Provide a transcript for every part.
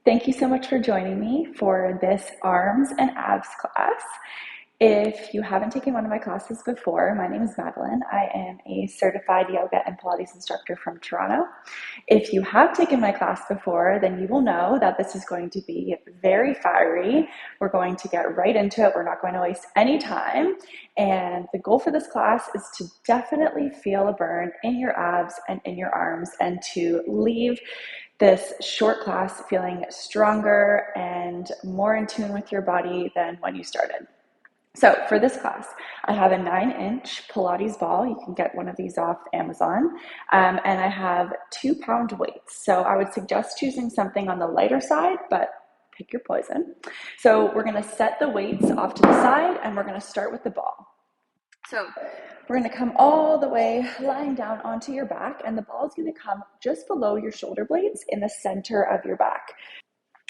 Thank you so much for joining me for this arms and abs class. If you haven't taken one of my classes before, my name is Madeline. I am a certified yoga and Pilates instructor from Toronto. If you have taken my class before, then you will know that this is going to be very fiery. We're going to get right into it. We're not going to waste any time. And the goal for this class is to definitely feel a burn in your abs and in your arms, and to leave this short class feeling stronger and more in tune with your body than when you started. So for this class, I have a 9-inch Pilates ball. You can get one of these off Amazon. And I have 2-pound weights. So I would suggest choosing something on the lighter side, but pick your poison. So we're going to set the weights off to the side, and we're going to start with the ball. So we're going to come all the way lying down onto your back, and the ball is going to come just below your shoulder blades in the center of your back.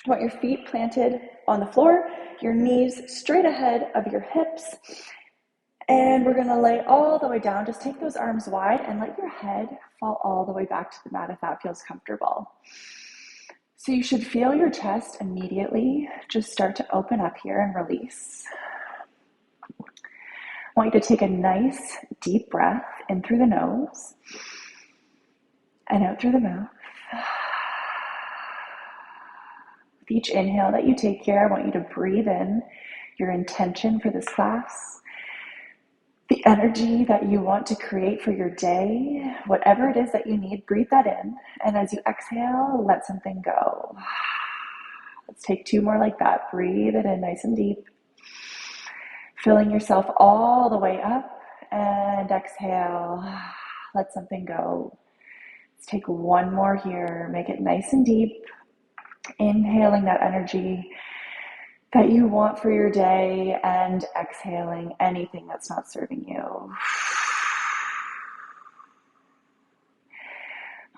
You want your feet planted on the floor, your knees straight ahead of your hips, and we're going to lay all the way down. Just take those arms wide and let your head fall all the way back to the mat if that feels comfortable. So you should feel your chest immediately just start to open up here and release. I want you to take a nice deep breath in through the nose and out through the mouth. With each inhale that you take here, I want you to breathe in your intention for this class, the energy that you want to create for your day, whatever it is that you need, breathe that in. And as you exhale, let something go. Let's take 2 more like that. Breathe it in nice and deep. Filling yourself all the way up, and exhale, let something go. Let's take 1 more here. Make it nice and deep. Inhaling that energy that you want for your day, and exhaling anything that's not serving you.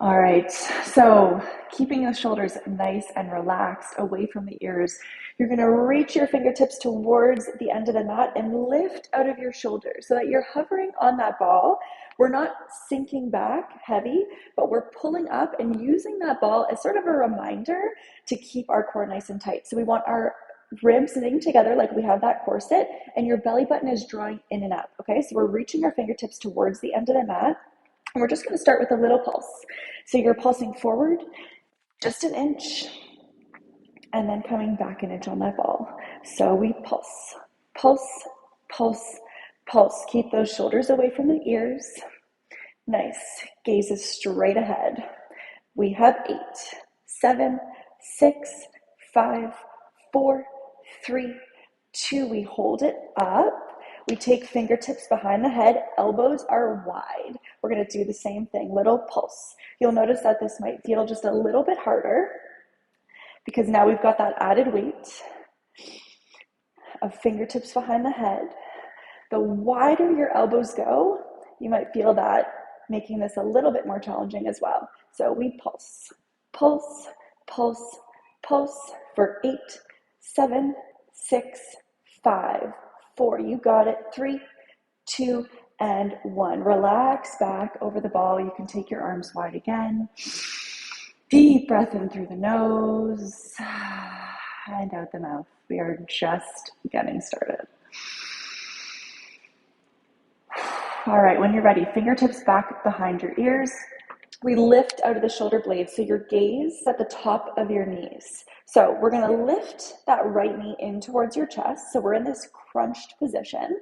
All right, so keeping the shoulders nice and relaxed away from the ears, you're going to reach your fingertips towards the end of the mat and lift out of your shoulders so that you're hovering on that ball. We're not sinking back heavy, but we're pulling up and using that ball as sort of a reminder to keep our core nice and tight. So we want our ribs sitting together like we have that corset, and your belly button is drawing in and up. Okay, so we're reaching our fingertips towards the end of the mat. And we're just going to start with a little pulse. So you're pulsing forward just an inch, and then coming back an inch on that ball. So we pulse, pulse, pulse, pulse. Keep those shoulders away from the ears. Nice. Gazes straight ahead. We have 8, 7, 6, 5, 4, 3, 2. We hold it up. We take fingertips behind the head, elbows are wide. We're going to do the same thing, little pulse. You'll notice that this might feel just a little bit harder because now we've got that added weight of fingertips behind the head. The wider your elbows go, you might feel that making this a little bit more challenging as well. So we pulse, pulse, pulse, pulse for 8, 7, 6, 5, 4, you got it. 3, 2, and 1. Relax back over the ball. You can take your arms wide again. Deep breath in through the nose and out the mouth. We are just getting started. All right, when you're ready, fingertips back behind your ears. We lift out of the shoulder blades, so your gaze at the top of your knees. So we're going to lift that right knee in towards your chest. So we're in this crunched position.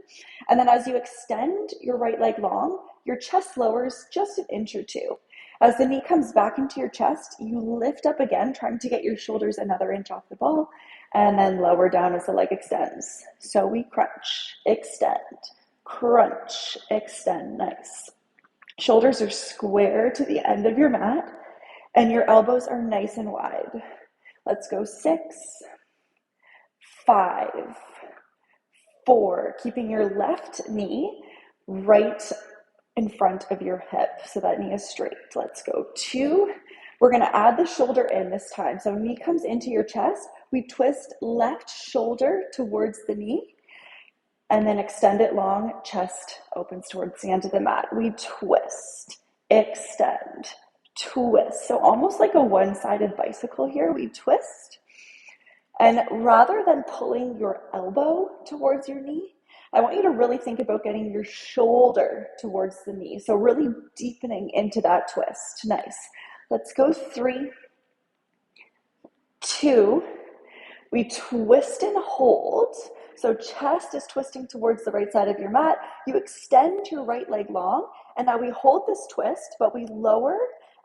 And then as you extend your right leg long, your chest lowers just an inch or 2. As the knee comes back into your chest, you lift up again, trying to get your shoulders another inch off the ball, and then lower down as the leg extends. So we crunch, extend, crunch, extend. Nice. Shoulders are square to the end of your mat, and your elbows are nice and wide. Let's go 6, 5, 4, keeping your left knee right in front of your hip so that knee is straight. Let's go 2. We're going to add the shoulder in this time. So knee comes into your chest. We twist left shoulder towards the knee, and then extend it long, chest opens towards the end of the mat. We twist, extend, twist. So almost like a one-sided bicycle here. We twist, And rather than pulling your elbow towards your knee, I want you to really think about getting your shoulder towards the knee. So really deepening into that twist. Nice. Let's go 3, 2. We twist and hold. So chest is twisting towards the right side of your mat. You extend your right leg long, and now we hold this twist, but we lower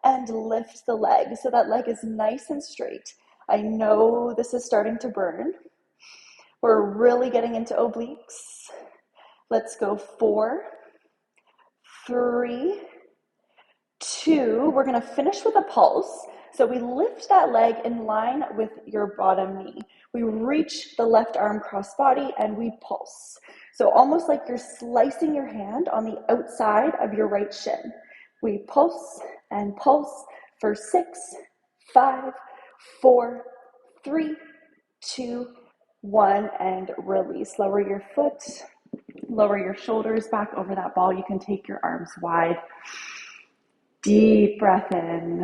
and lift the leg. So that leg is nice and straight. I know this is starting to burn. We're really getting into obliques. Let's go 4, 3, 2. We're gonna finish with a pulse. So we lift that leg in line with your bottom knee. We reach the left arm cross body and we pulse. So almost like you're slicing your hand on the outside of your right shin. We pulse and pulse for 6, 5, 4, 3, 2, 1, and release. Lower your foot, lower your shoulders back over that ball. You can take your arms wide. Deep breath in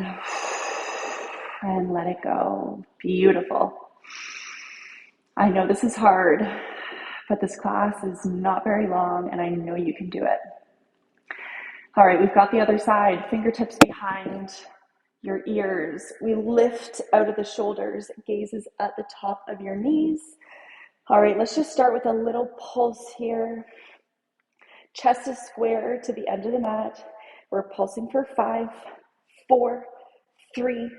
and let it go. Beautiful. I know this is hard, but this class is not very long and I know you can do it. All right, we've got the other side. Fingertips behind your ears. We lift out of the shoulders, gazes at the top of your knees. All right, let's just start with a little pulse here. Chest is square to the end of the mat. We're pulsing for 5, 4, 3,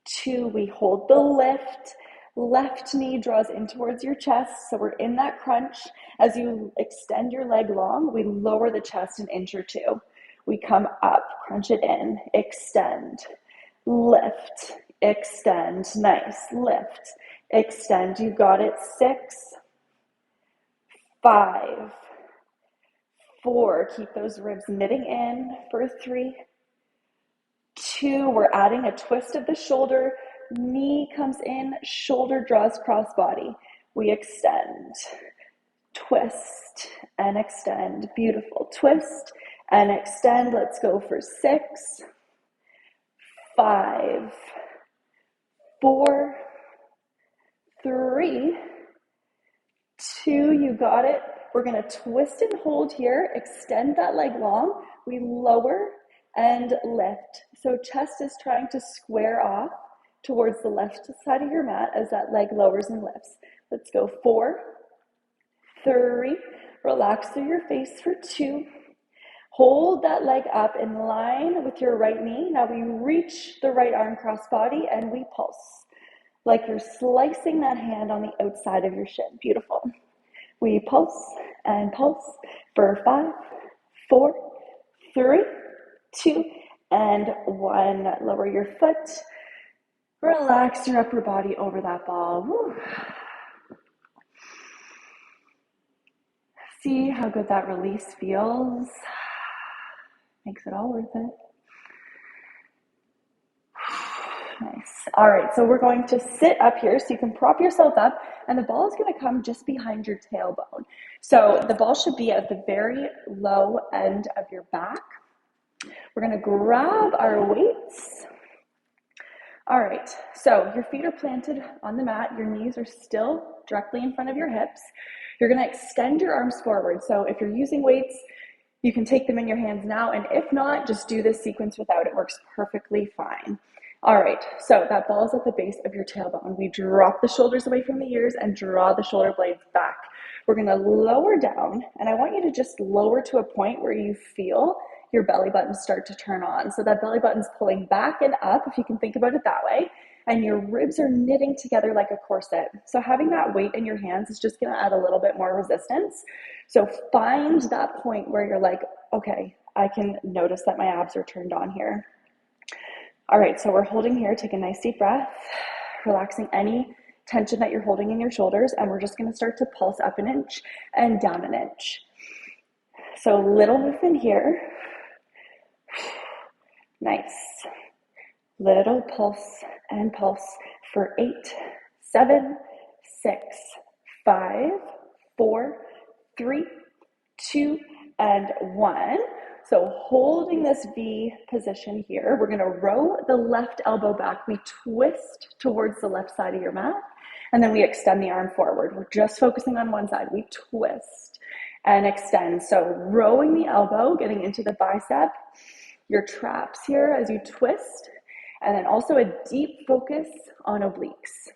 2. We hold the lift. Left knee draws in towards your chest. So we're in that crunch. As you extend your leg long, we lower the chest an inch or 2. We come up, crunch it in, extend, lift, extend. Nice. Lift, extend. You got it. 6, 5, 4. Keep those ribs knitting in for 3, 2. We're adding a twist of the shoulder. Knee comes in, shoulder draws cross body. We extend, twist, and extend. Beautiful. Twist and extend. Let's go for 6, 5, 4, 3, 2. You got it. We're going to twist and hold here. Extend that leg long. We lower and lift. So chest is trying to square off towards the left side of your mat as that leg lowers and lifts. Let's go 4, 3. Relax through your face for 2. Hold that leg up in line with your right knee. Now we reach the right arm cross body and we pulse. Like you're slicing that hand on the outside of your shin. Beautiful. We pulse and pulse for 5, 4, 3, 2, and 1. Lower your foot. Relax your upper body over that ball. Woo. See how good that release feels. Makes it all worth it. Nice. All right, so we're going to sit up here so you can prop yourself up, and the ball is going to come just behind your tailbone. So the ball should be at the very low end of your back. We're going to grab our weights. All right, so your feet are planted on the mat. Your knees are still directly in front of your hips. You're going to extend your arms forward. So if you're using weights, you can take them in your hands now, and if not, just do this sequence without. It works perfectly fine. All right, so that ball is at the base of your tailbone. We drop the shoulders away from the ears and draw the shoulder blades back. We're going to lower down, and I want you to just lower to a point where you feel your belly button start to turn on. So that belly button's pulling back and up, if you can think about it that way, and your ribs are knitting together like a corset. So having that weight in your hands is just going to add a little bit more resistance. So find that point where you're like, okay, I can notice that my abs are turned on here. All right, so we're holding here. Take a nice deep breath, relaxing any tension that you're holding in your shoulders, and we're just going to start to pulse up an inch and down an inch. So little movement here. Nice. Little pulse and pulse for 8, 7, 6, 5, 4, 3, 2, and 1. So holding this V position here, we're going to row the left elbow back. We twist towards the left side of your mat, And then we extend the arm forward. We're just focusing on one side. We twist and extend. So rowing the elbow, getting into the bicep, your traps here as you twist, and then also a deep focus on obliques.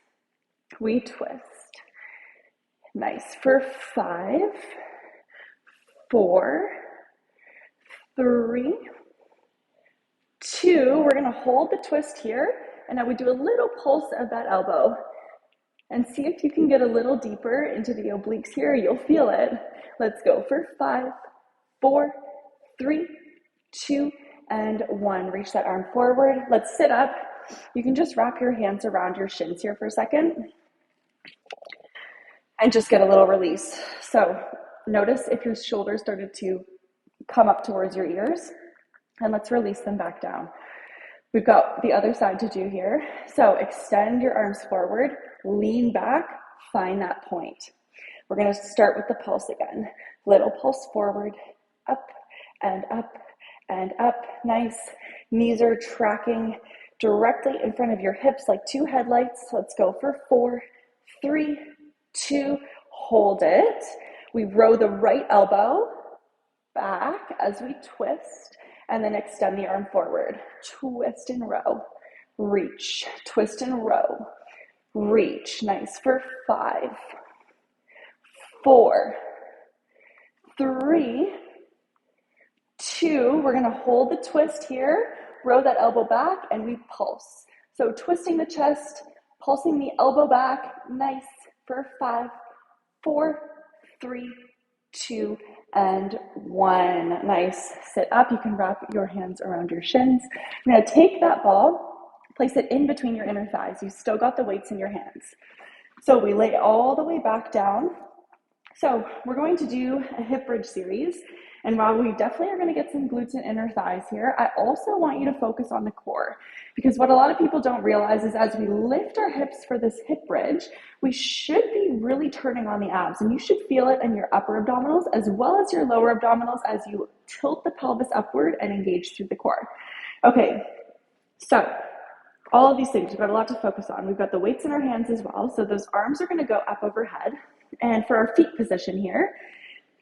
We twist. Nice. For 5, 4, 3, 2, we're gonna hold the twist here, and now we do a little pulse of that elbow. And see if you can get a little deeper into the obliques here. You'll feel it. Let's go for 5, 4, 3, 2, and 1. Reach that arm forward. Let's sit up. You can just wrap your hands around your shins here for a second and just get a little release. So notice if your shoulders started to come up towards your ears, and let's release them back down. We've got the other side to do here. So extend your arms forward, lean back, find that point. We're going to start with the pulse again. Little pulse forward, up and up and up. Nice. Knees are tracking directly in front of your hips like 2 headlights. Let's go for 4, 3, 2, hold it. We row the right elbow back as we twist. And then extend the arm forward. Twist and row. Reach. Twist and row. Reach. Nice. For 5, 4, 3, 2. We're going to hold the twist here. Row that elbow back and we pulse. So twisting the chest, pulsing the elbow back. Nice. For 5, 4, 3, 2, and 1. Nice. Sit up. You can wrap your hands around your shins. You're going to take that ball, place it in between your inner thighs. You still got the weights in your hands. So we lay all the way back down. So we're going to do a hip bridge series. And while we definitely are going to get some glutes and inner thighs here, I also want you to focus on the core. Because what a lot of people don't realize is as we lift our hips for this hip bridge, we should be really turning on the abs. And you should feel it in your upper abdominals as well as your lower abdominals as you tilt the pelvis upward and engage through the core. Okay, so all of these things, we've got a lot to focus on. We've got the weights in our hands as well. So those arms are going to go up overhead. And for our feet position here,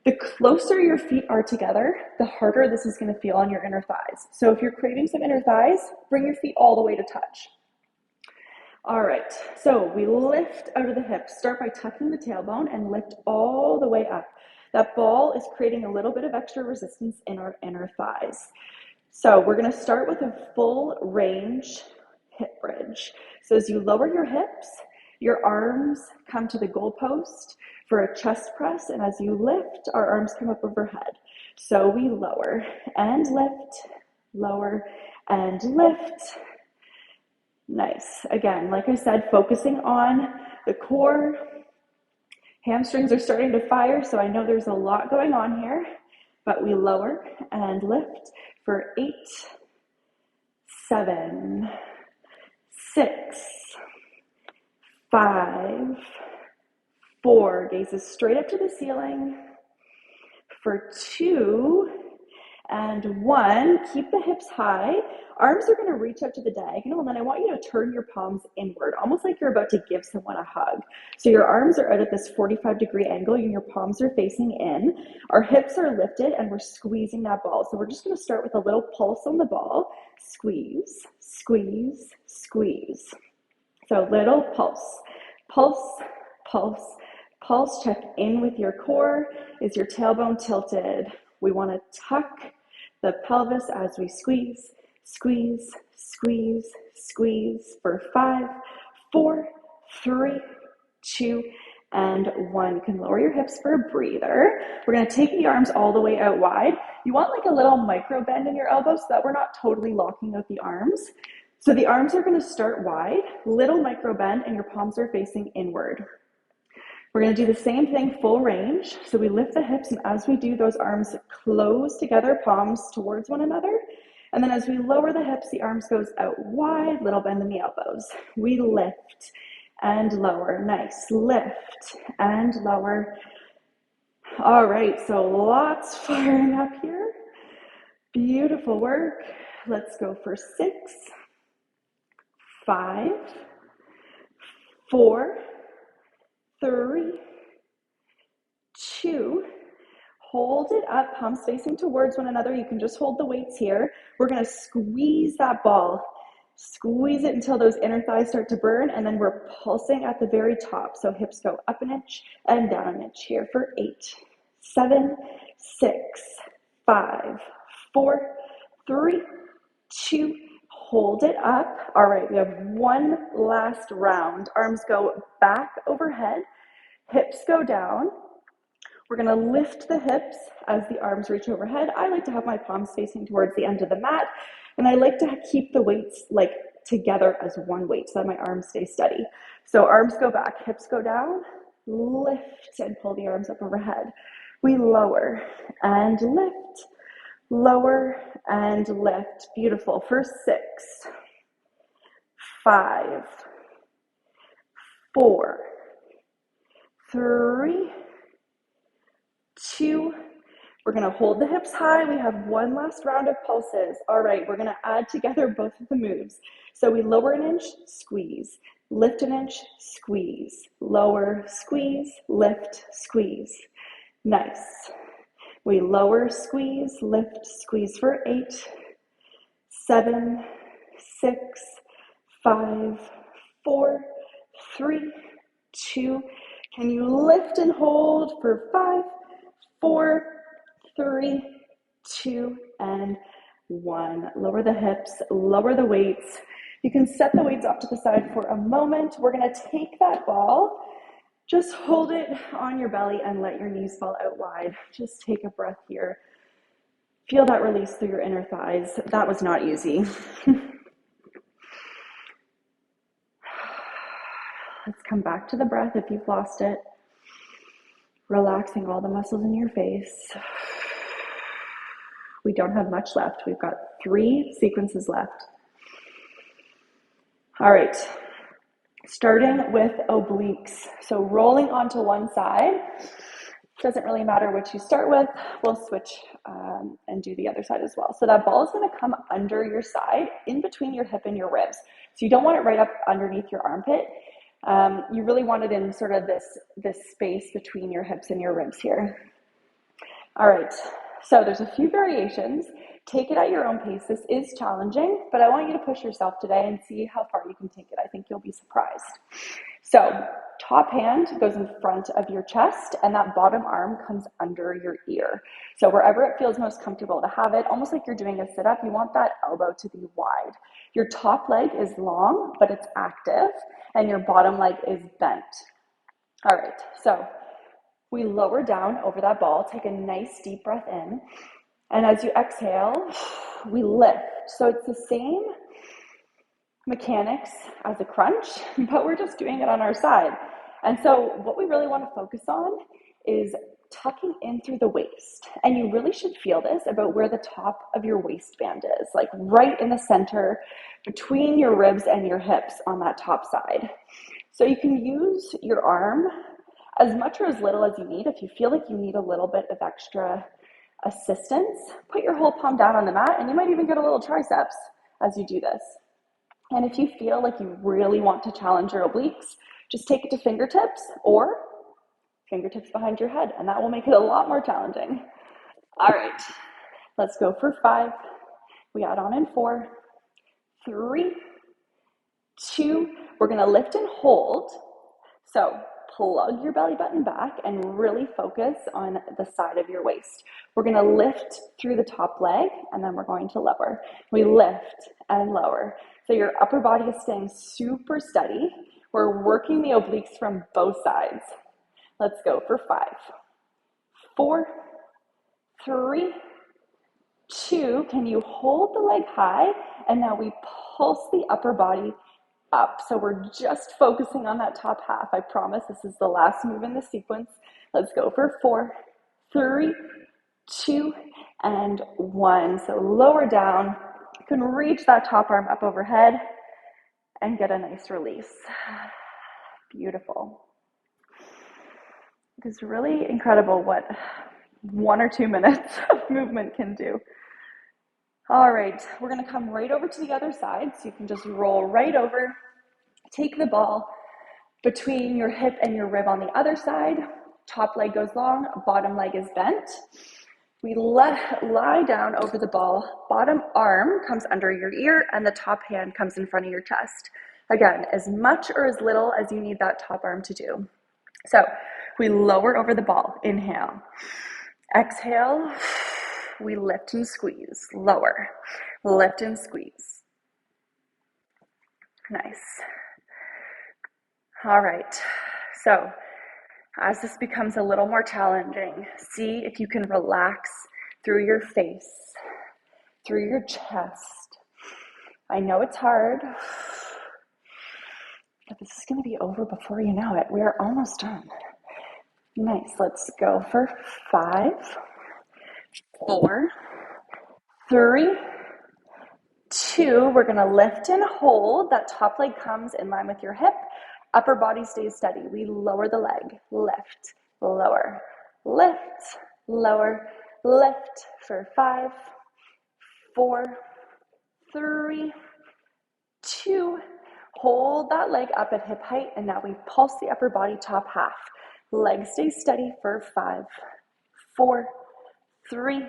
the closer your feet are together, the harder this is going to feel on your inner thighs. So if you're craving some inner thighs, bring your feet all the way to touch. All right, so we lift out of the hips. Start by tucking the tailbone and lift all the way up. That ball is creating a little bit of extra resistance in our inner thighs. So we're going to start with a full range hip bridge. So as you lower your hips, your arms come to the goalpost for a chest press, and as you lift, our arms come up overhead. So we lower and lift, lower and lift. Nice. Again, like I said, focusing on the core. Hamstrings are starting to fire, so I know there's a lot going on here, but we lower and lift for 8, 7, 6, 5, 4, gazes straight up to the ceiling. For 2 and 1, keep the hips high. Arms are going to reach up to the diagonal, and then I want you to turn your palms inward, almost like you're about to give someone a hug. So your arms are out at this 45-degree angle, and your palms are facing in. Our hips are lifted, and we're squeezing that ball. So we're just going to start with a little pulse on the ball. Squeeze, squeeze, squeeze. So little pulse, pulse, pulse, pulse. Check in with your core. Is your tailbone tilted? We want to tuck the pelvis as we squeeze, squeeze, squeeze, squeeze for 5, 4, 3, 2, and 1. You can lower your hips for a breather. We're going to take the arms all the way out wide. You want like a little micro bend in your elbows so that we're not totally locking out the arms. So the arms are going to start wide, little micro bend, and your palms are facing inward. We're going to do the same thing, full range. So we lift the hips, and as we do, those arms close together, palms towards one another. And then as we lower the hips, the arms goes out wide, little bend in the elbows. We lift and lower. Nice. Lift and lower. All right, so lots firing up here. Beautiful work. Let's go for 6, 5, 4, 3, 2, hold it up, palms facing towards one another. You can just hold the weights here. We're gonna squeeze that ball. Squeeze it until those inner thighs start to burn, and then we're pulsing at the very top. So hips go up an inch and down an inch here for 8, 7, 6, 5, 4, 3, 2, hold it up. All right, we have one last round. Arms go back overhead, hips go down. We're gonna lift the hips as the arms reach overhead. I like to have my palms facing towards the end of the mat, and I like to keep the weights like together as one weight so that my arms stay steady. So arms go back, hips go down, lift and pull the arms up overhead. We lower and lift, lower and lift. Beautiful. For 6, 5, 4, 3, 2, we're gonna hold the hips high. We have one last round of pulses. All right, we're gonna add together both of the moves. So we lower an inch, squeeze, lift an inch, squeeze, lower, squeeze, lift, squeeze. Nice. We lower, squeeze, lift, squeeze for 8, 7, 6, 5, 4, 3, 2. Can you lift and hold for 5, 4, 3, 2, and 1. Lower the hips, lower the weights. You can set the weights off to the side for a moment. We're gonna take that ball, just hold it on your belly and let your knees fall out wide. Just take a breath here. Feel that release through your inner thighs. That was not easy. Let's come back to the breath if you've lost it. Relaxing all the muscles in your face. We don't have much left. We've got 3 sequences left. All right, starting with obliques. So rolling onto one side. Doesn't really matter which you start with. We'll switch and do the other side as well. So that ball is gonna come under your side, in between your hip and your ribs. So you don't want it right up underneath your armpit. You really want it in sort of this space between your hips and your ribs here. All right, so there's a few variations. Take it at your own pace. This is challenging, but I want you to push yourself today and see how far you can take it. I think you'll be surprised. So top hand goes in front of your chest, and that bottom arm comes under your ear. So wherever it feels most comfortable to have it, almost like you're doing a sit-up, you want that elbow to be wide. Your top leg is long, but it's active, and your bottom leg is bent. All right, so we lower down over that ball, take a nice deep breath in, and as you exhale, we lift. So it's the same mechanics as a crunch, but we're just doing it on our side. And so what we really want to focus on is tucking in through the waist. And you really should feel this about where the top of your waistband is, like right in the center between your ribs and your hips on that top side. So you can use your arm as much or as little as you need. If you feel like you need a little bit of extra assistance, put your whole palm down on the mat, and you might even get a little triceps as you do this. And if you feel like you really want to challenge your obliques, just take it to fingertips or fingertips behind your head, and that will make it a lot more challenging. All right, let's go for 5. We add on in 4, 3, 2. We're gonna lift and hold. So plug your belly button back and really focus on the side of your waist. We're gonna lift through the top leg, and then we're going to lower. We lift and lower. So your upper body is staying super steady. We're working the obliques from both sides. Let's go for 5, 4, 3, 2. Can you hold the leg high? And now we pulse the upper body up. So we're just focusing on that top half. I promise this is the last move in the sequence. Let's go for 4, 3, 2, and 1. So lower down. You can reach that top arm up overhead and get a nice release. Beautiful. It's really incredible what 1 or 2 minutes of movement can do. All right, we're gonna come right over to the other side. So you can just roll right over, take the ball, Between your hip and your rib on the other side, top leg goes long, bottom leg is bent. We lie down over the ball, bottom arm comes under your ear and the top hand comes in front of your chest. Again, as much or as little as you need that top arm to do. So we lower over the ball, inhale. Exhale, we lift and squeeze, lower, lift and squeeze. Nice. All right, so as this becomes a little more challenging, see if you can relax through your face, through your chest. I know it's hard, but this is going to be over before you know it. We are almost done. Nice, let's go for 5, 4, 3, 2. We're going to lift and hold. That top leg comes in line with your hip. Upper body stays steady. We lower the leg. Lift, lower, lift, lower, lift for 5, 4, 3, 2. Hold that leg up at hip height, and now we pulse the upper body top half. Leg stays steady for 5, 4, 3,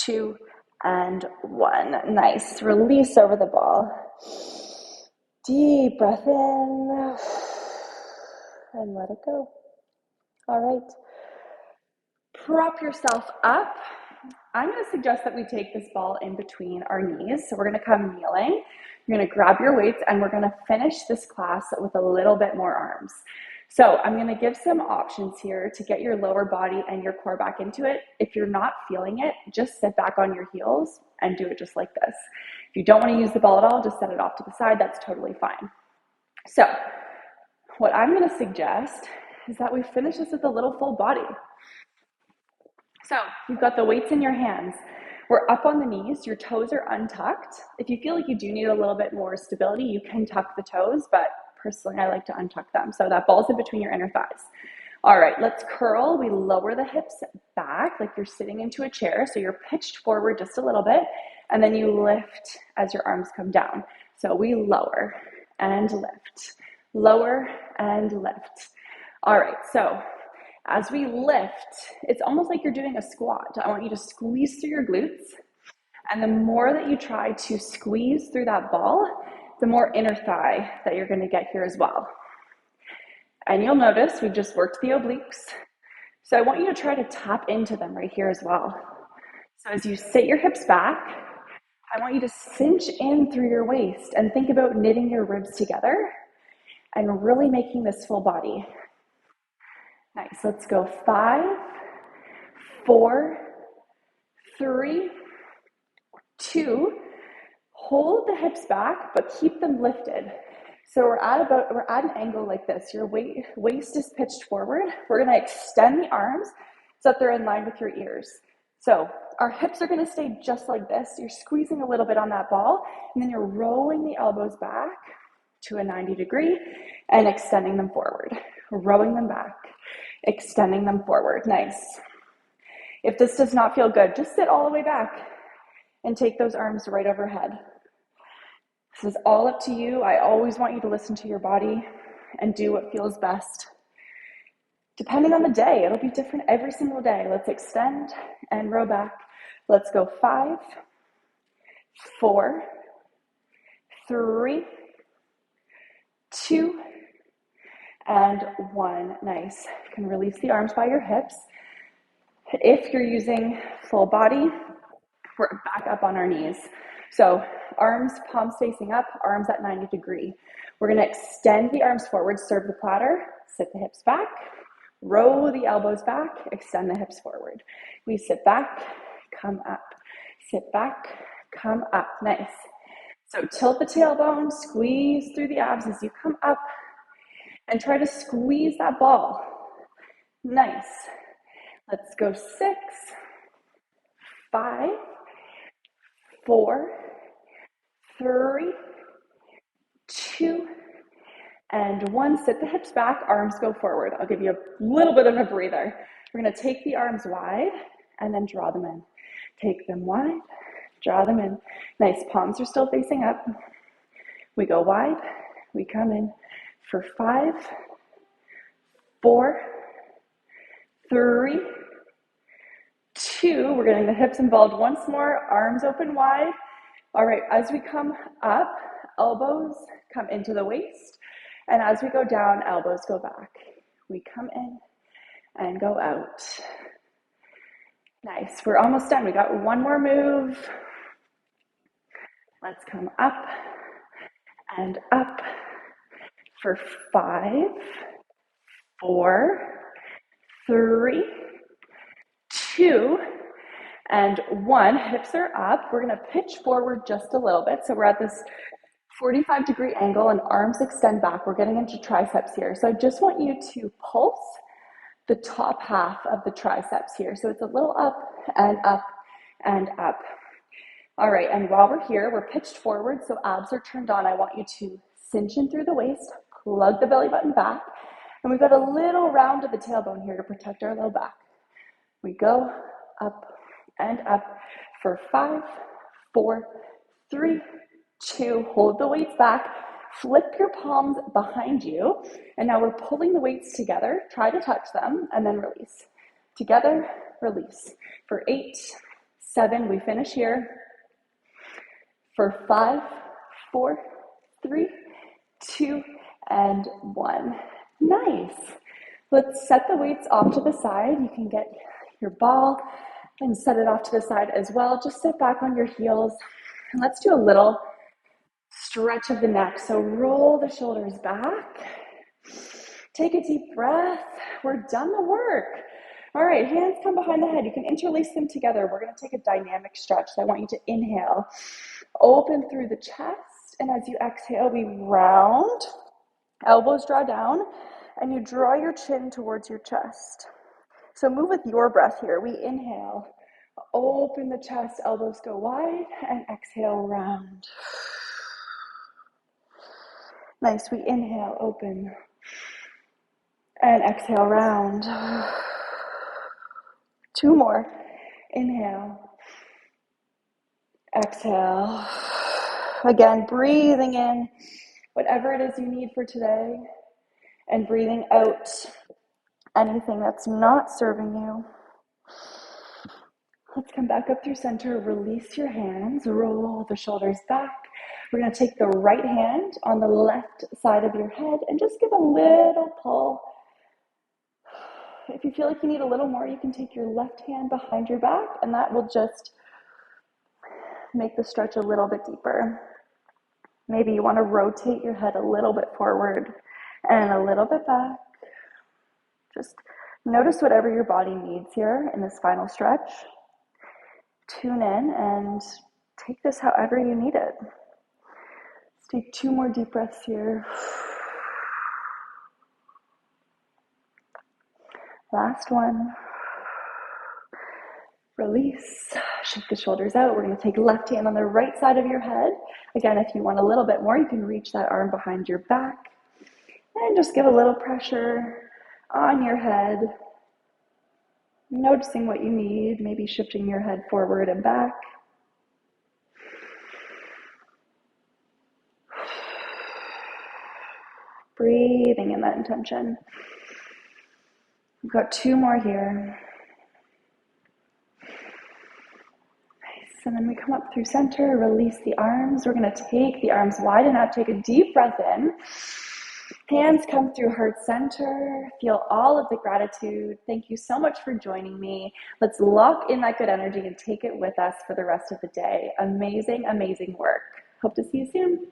2, and 1. Nice. Release over the ball. Deep breath in and let it go. All right. Prop yourself up. I'm going to suggest that we take this ball in between our knees. So we're going to come kneeling. You're going to grab your weights and we're going to finish this class with a little bit more arms. So I'm going to give some options here to get your lower body and your core back into it. If you're not feeling it, just sit back on your heels and do it just like this. If you don't want to use the ball at all, just set it off to the side. That's totally fine. So what I'm going to suggest is that we finish this with a little full body. So you've got the weights in your hands. We're up on the knees. Your toes are untucked. If you feel like you do need a little bit more stability, you can tuck the toes, but personally, I like to untuck them. So that ball's in between your inner thighs. All right, let's curl. We lower the hips back like you're sitting into a chair. So you're pitched forward just a little bit, and then you lift as your arms come down. So we lower and lift, lower and lift. All right, so as we lift, it's almost like you're doing a squat. I want you to squeeze through your glutes. And the more that you try to squeeze through that ball, the more inner thigh that you're going to get here as well. And you'll notice we've just worked the obliques. So I want you to try to tap into them right here as well. So as you sit your hips back, I want you to cinch in through your waist and think about knitting your ribs together and really making this full body. Nice, let's go 5, 4, 3, 2. Hold the hips back, but keep them lifted. So we're at an angle like this. Your waist is pitched forward. We're going to extend the arms so that they're in line with your ears. So our hips are going to stay just like this. You're squeezing a little bit on that ball, and then you're rolling the elbows back to a 90 degree and extending them forward. Rowing them back, extending them forward. Nice. If this does not feel good, just sit all the way back and take those arms right overhead. This is all up to you. I always want you to listen to your body and do what feels best. Depending on the day, it'll be different every single day. Let's extend and row back. Let's go 5, 4, 3, 2, and 1. Nice. You can release the arms by your hips. If you're using full body, we're back up on our knees. So arms, palms facing up, arms at 90 degree. We're going to extend the arms forward, serve the platter, sit the hips back, roll the elbows back, extend the hips forward. We sit back, come up, sit back, come up. Nice. So tilt the tailbone, squeeze through the abs as you come up, and try to squeeze that ball. Nice. Let's go 6, 5, 4, 3, 2, and 1. Sit the hips back, arms go forward. I'll give you a little bit of a breather. We're going to take the arms wide and then draw them in. Take them wide, draw them in. Nice, palms are still facing up. We go wide, we come in. for 5, 4, 3, 2. We're getting the hips involved once more, arms open wide. All right, as we come up, elbows come into the waist, and as we go down, elbows go back. We come in and go out. Nice, we're almost done. We got one more move. Let's come up and up for 5, 4, 3, 2, and 1. Hips are up. We're gonna pitch forward just a little bit. So we're at this 45-degree angle and arms extend back. We're getting into triceps here. So I just want you to pulse the top half of the triceps here. So it's a little up and up and up. All right, and while we're here, we're pitched forward, so abs are turned on. I want you to cinch in through the waist, plug the belly button back, and we've got a little round of the tailbone here to protect our low back. We go up and up for 5, 4, 3, 2. Hold the weights back. Flip your palms behind you. And now we're pulling the weights together. Try to touch them and then release. Together, release. For 8, 7, we finish here. For 5, 4, 3, 2, and 1. Nice. Let's set the weights off to the side. You can get your ball and set it off to the side as well. Just sit back on your heels. And let's do a little stretch of the neck. So roll the shoulders back. Take a deep breath. We're done the work. All right, hands come behind the head. You can interlace them together. We're going to take a dynamic stretch. So I want you to inhale, open through the chest. And as you exhale, we round, elbows draw down, and you draw your chin towards your chest. So move with your breath here. We inhale, open the chest, elbows go wide, and exhale, round. Nice, we inhale, open, and exhale, round. 2 more. Inhale, exhale. Again, breathing in whatever it is you need for today, and breathing out anything that's not serving you. Let's come back up through center. Release your hands. Roll the shoulders back. We're going to take the right hand on the left side of your head and just give a little pull. If you feel like you need a little more, you can take your left hand behind your back, and that will just make the stretch a little bit deeper. Maybe you want to rotate your head a little bit forward and a little bit back. Just notice whatever your body needs here in this final stretch. Tune in and take this however you need it. Let's take 2 more deep breaths here. Last one. Release. Shift the shoulders out. We're going to take left hand on the right side of your head. Again, if you want a little bit more, you can reach that arm behind your back. And just give a little pressure on your head. Noticing what you need, maybe shifting your head forward and back. Breathing in that intention. We've got 2 more here. Nice. And then we come up through center, release the arms. We're going to take the arms wide and out. Take a deep breath in. Hands come through heart center. Feel all of the gratitude. Thank you so much for joining me. Let's lock in that good energy and take it with us for the rest of the day. Amazing, amazing work. Hope to see you soon.